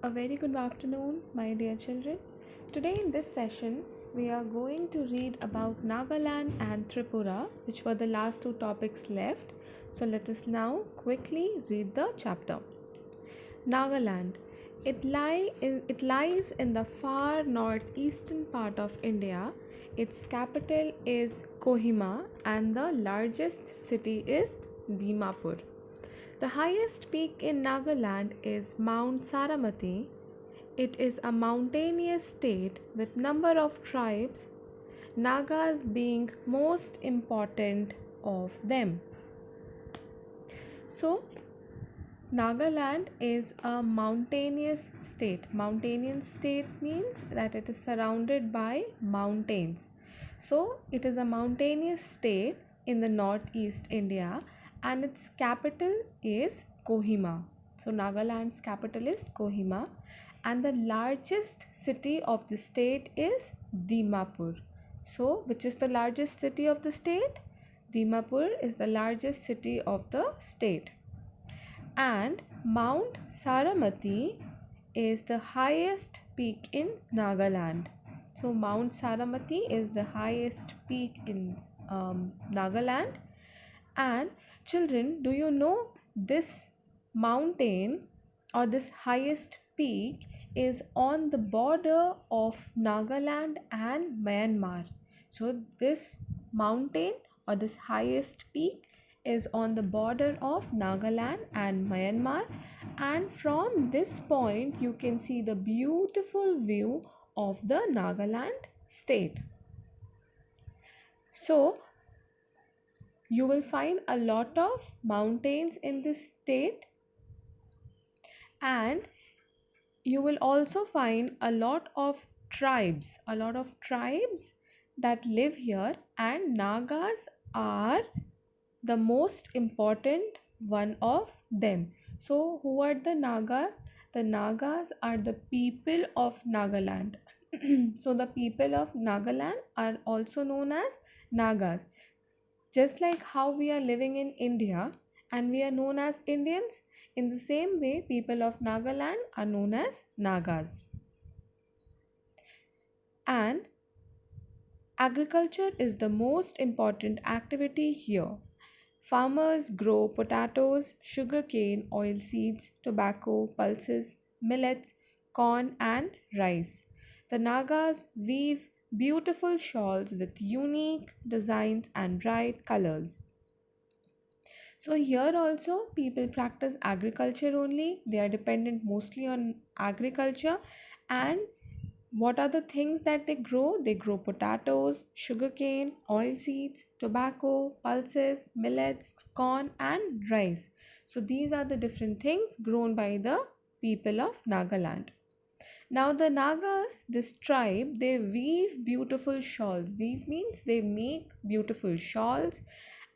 A very good afternoon, my dear children. Today, in this session, we are going to read about Nagaland and Tripura, which were the last two topics left. So, let us now quickly read the chapter. Nagaland. It lies in the far northeastern part of India. Its capital is Kohima, and the largest city is Dimapur. The highest peak in Nagaland is Mount Saramati. It is a mountainous state with number of tribes, Nagas being most important of them. So, Nagaland is a mountainous state. Mountainous state means that it is surrounded by mountains. So, it is a mountainous state in the northeast India and its capital is Kohima. So, Nagaland's capital is Kohima and the largest city of the state is Dimapur. So, which is the largest city of the state? Dimapur is the largest city of the state. And Mount Saramati is the highest peak in Nagaland. So Mount Saramati is the highest peak in Nagaland. And children, do you know this mountain or this highest peak is on the border of Nagaland and Myanmar? So this mountain or this highest peak is on the border of Nagaland and Myanmar, and from this point you can see the beautiful view of the Nagaland state. So you will find a lot of mountains in this state, and you will also find a lot of tribes that live here, and Nagas are the most important one of them. So who are the Nagas? The Nagas are the people of Nagaland. So the people of Nagaland are also known as Nagas. Just like how we are living in India and we are known as Indians, in the same way people of Nagaland are known as Nagas. And agriculture is the most important activity here. Farmers grow potatoes, sugarcane, oilseeds, tobacco, pulses, millets, corn, and rice. The Nagas weave beautiful shawls with unique designs and bright colors. So, here also people practice agriculture only. They are dependent mostly on agriculture. And what are the things that they grow? They grow potatoes, sugarcane, oilseeds, tobacco, pulses, millets, corn, and rice. So these are the different things grown by the people of Nagaland. Now the Nagas, this tribe, they weave beautiful shawls. Weave means they make beautiful shawls,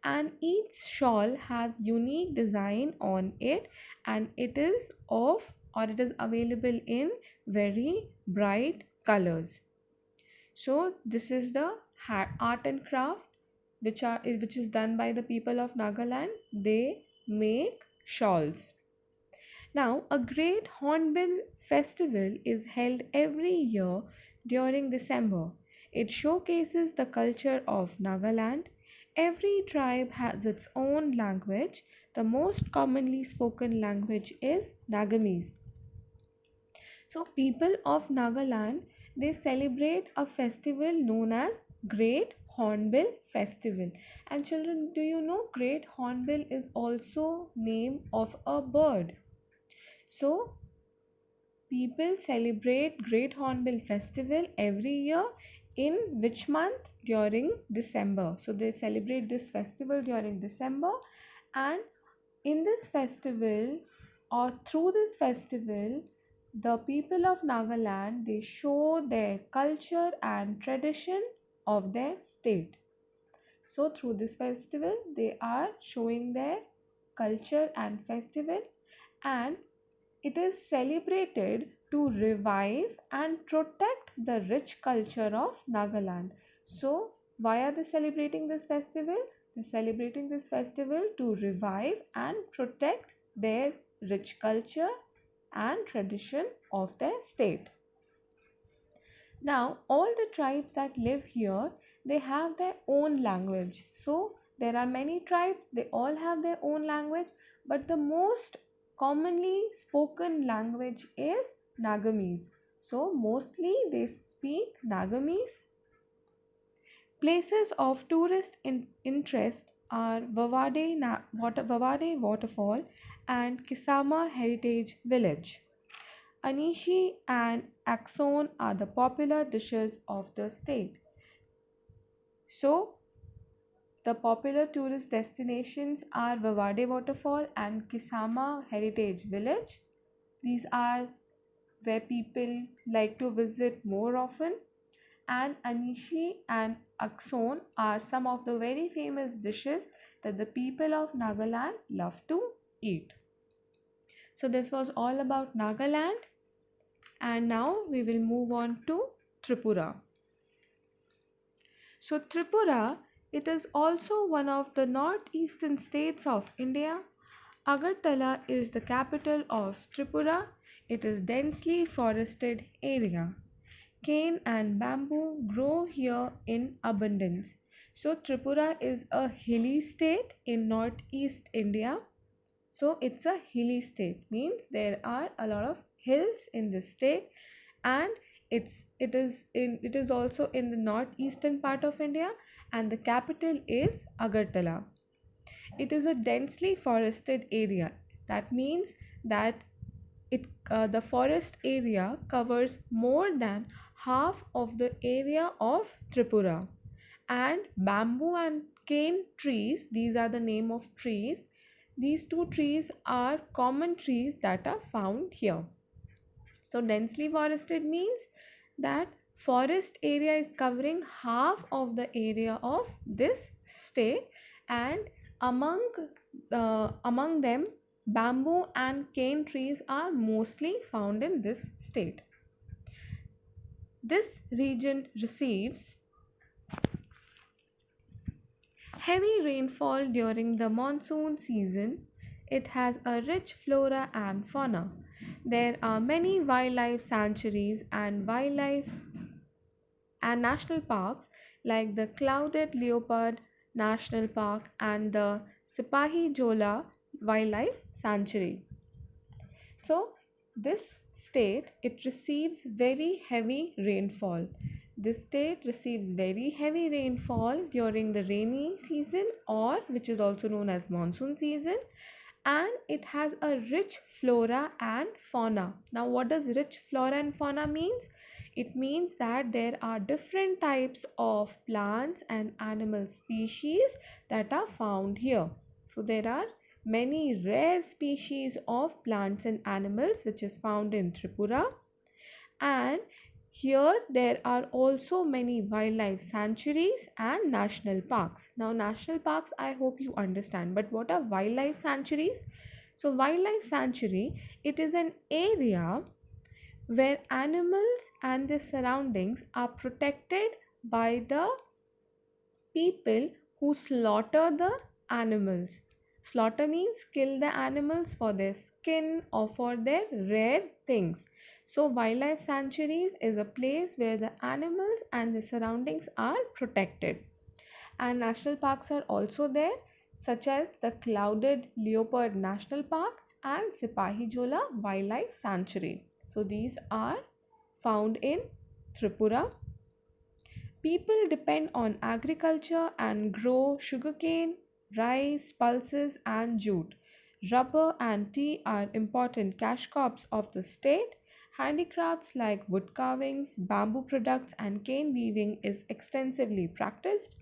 and each shawl has unique design on it, and it is available in very bright colors. So this is the art and craft which is done by the people of Nagaland. They make shawls. Now, a great Hornbill festival is held every year during December. It showcases the culture of Nagaland. Every tribe has its own language. The most commonly spoken language is Nagamese. So, people of Nagaland, they celebrate a festival known as Great Hornbill Festival. And children, do you know Great Hornbill is also name of a bird? So, people celebrate Great Hornbill Festival every year in which month? During December. So, they celebrate this festival during December, and in this festival or through this festival, the people of Nagaland, they show their culture and tradition of their state. So, through this festival, they are showing their culture and festival, and it is celebrated to revive and protect the rich culture of Nagaland. So, why are they celebrating this festival? They're celebrating this festival to revive and protect their rich culture and tradition of their state. Now, all the tribes that live here, they have their own language. So, there are many tribes, they all have their own language, but the most commonly spoken language is Nagamese. So, mostly they speak Nagamese. Places of tourist interest are Vavade Waterfall and Kisama Heritage Village. Anishi and Axon are the popular dishes of the state. So, the popular tourist destinations are Vavade Waterfall and Kisama Heritage Village. These are where people like to visit more often. And Anishi and Akson are some of the very famous dishes that the people of Nagaland love to eat. So, this was all about Nagaland, and now we will move on to Tripura. So, Tripura, it is also one of the northeastern states of India. Agartala is the capital of Tripura. It is densely forested area. Cane and bamboo grow here in abundance. So, Tripura is a hilly state in northeast India. So, it's a hilly state, means there are a lot of hills in this state, and it is also in the northeastern part of India, and the capital is Agartala. It is a densely forested area. That means that the forest area covers more than half of the area of Tripura. And bamboo and cane trees, these are the name of trees. These two trees are common trees that are found here. So, densely forested means that forest area is covering half of the area of this state, and among them, bamboo and cane trees are mostly found in this state. This region receives heavy rainfall during the monsoon season. It has a rich flora and fauna. There are many wildlife sanctuaries and wildlife and national parks like the Clouded Leopard National Park and the Sipahi Jola Wildlife Sanctuary. So, this state, it receives very heavy rainfall. This state receives very heavy rainfall during the rainy season, or which is also known as monsoon season, and it has a rich flora and fauna. Now, what does rich flora and fauna means? It means that there are different types of plants and animal species that are found here. So, there are many rare species of plants and animals which is found in Tripura, and here there are also many wildlife sanctuaries and national parks. Now, national parks, I hope you understand, but what are wildlife sanctuaries? So, wildlife sanctuary, it is an area where animals and their surroundings are protected by the people who slaughter the animals. Slaughter means kill the animals for their skin or for their rare things. So, wildlife sanctuaries is a place where the animals and the surroundings are protected. And national parks are also there, such as the Clouded Leopard National Park and Sipahi Jola Wildlife Sanctuary. So, these are found in Tripura. People depend on agriculture and grow sugarcane, rice, pulses, and jute. Rubber and tea are important cash crops of the state. Handicrafts like wood carvings, bamboo products, and cane weaving is extensively practiced.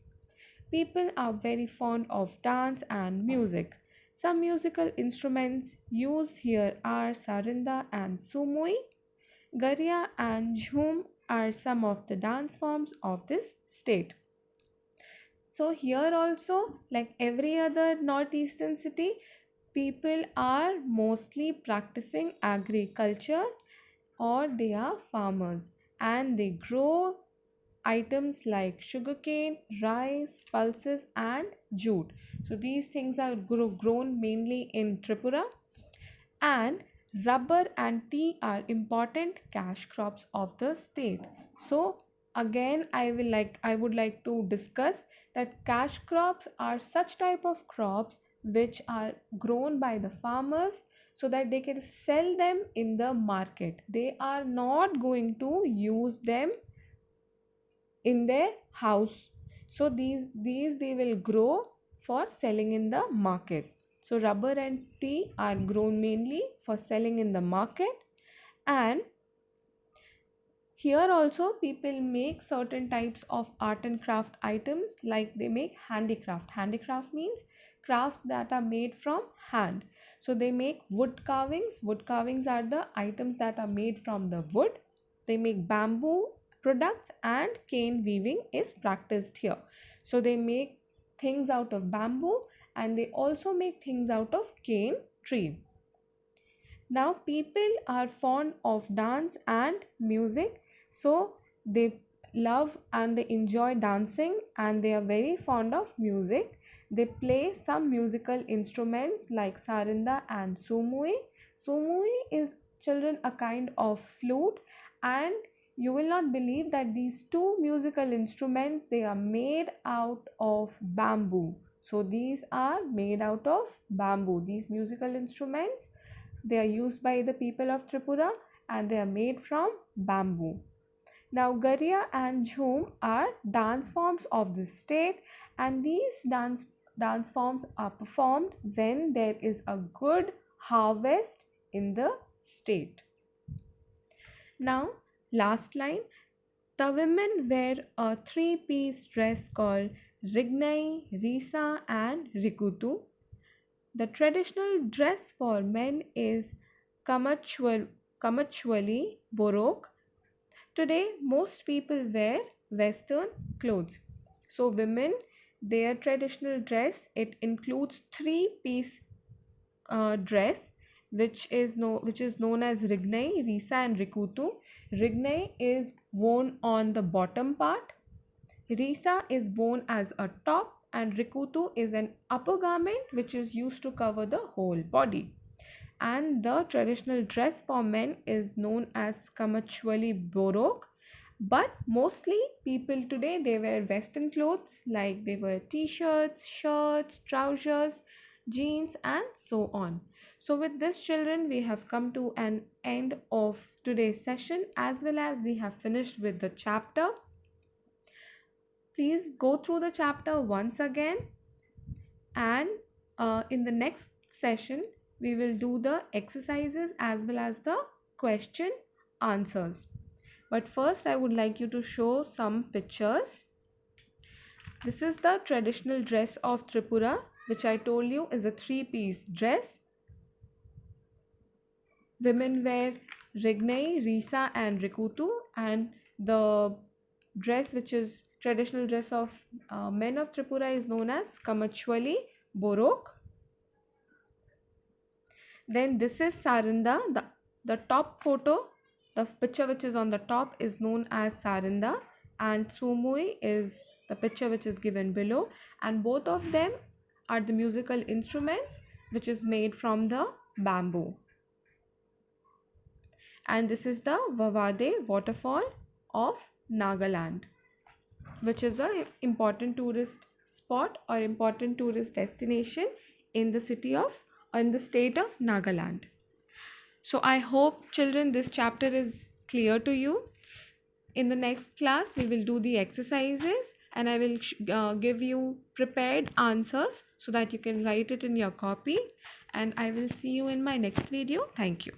People are very fond of dance and music. Some musical instruments used here are sarinda and sumui. Garya and jhum are some of the dance forms of this state. So, here also, like every other northeastern city, people are mostly practicing agriculture, or they are farmers, and they grow items like sugarcane, rice, pulses, and jute. So, these things are grown mainly in Tripura, and Rubber and tea are important cash crops of the state. So again I would like to discuss that cash crops are such type of crops which are grown by the farmers so that they can sell them in the market. They are not going to use them in their house. So these they will grow for selling in the market. So rubber and tea are grown mainly for selling in the market. And here also people make certain types of art and craft items, like they make handicraft. Handicraft means crafts that are made from hand. So they make wood carvings. Wood carvings are the items that are made from the wood. They make bamboo products, and cane weaving is practiced here. So they make things out of bamboo, and they also make things out of cane tree. Now people are fond of dance and music, so they love and they enjoy dancing, and they are very fond of music. They play some musical instruments like sarinda and sumui. Sumui is, children, a kind of flute, and you will not believe that these two musical instruments, they are made out of bamboo. So these are made out of bamboo. These musical instruments, they are used by the people of Tripura, and they are made from bamboo. Now, Garya and Jhum are dance forms of the state, and these dance forms are performed when there is a good harvest in the state. Now, last line, the women wear a three-piece dress called Rignai, Risa, and Rikutu. The traditional dress for men is Kamachwali Borok. Today, most people wear Western clothes. So, women, their traditional dress, it includes three-piece dress, which is known as Rignai, Risa, and Rikutu. Rignai is worn on the bottom part. Risa is worn as a top, and Rikutu is an upper garment which is used to cover the whole body. And the traditional dress for men is known as Kamachwali Borok. But mostly people today, they wear western clothes, like they wear t-shirts, shirts, trousers, jeans, and so on. So with this, children, we have come to an end of today's session, as well as we have finished with the chapter. Please go through the chapter once again, and in the next session we will do the exercises as well as the question answers. But first I would like you to show some pictures. This is the traditional dress of Tripura, which I told you is a three-piece dress. Women wear Rignai, Risa, and Rikutu, and the dress which is traditional dress of men of Tripura is known as Kamachwali Borok. Then this is Sarinda. The top photo, the picture which is on the top, is known as Sarinda, and Sumui is the picture which is given below, and both of them are the musical instruments which is made from the bamboo. And this is the Vavade waterfall of Nagaland, which is a important tourist spot or important tourist destination in the state of Nagaland. So I hope, children, this chapter is clear to you. In the next class we will do the exercises, and I will give you prepared answers so that you can write it in your copy, and I will see you in my next video. Thank you.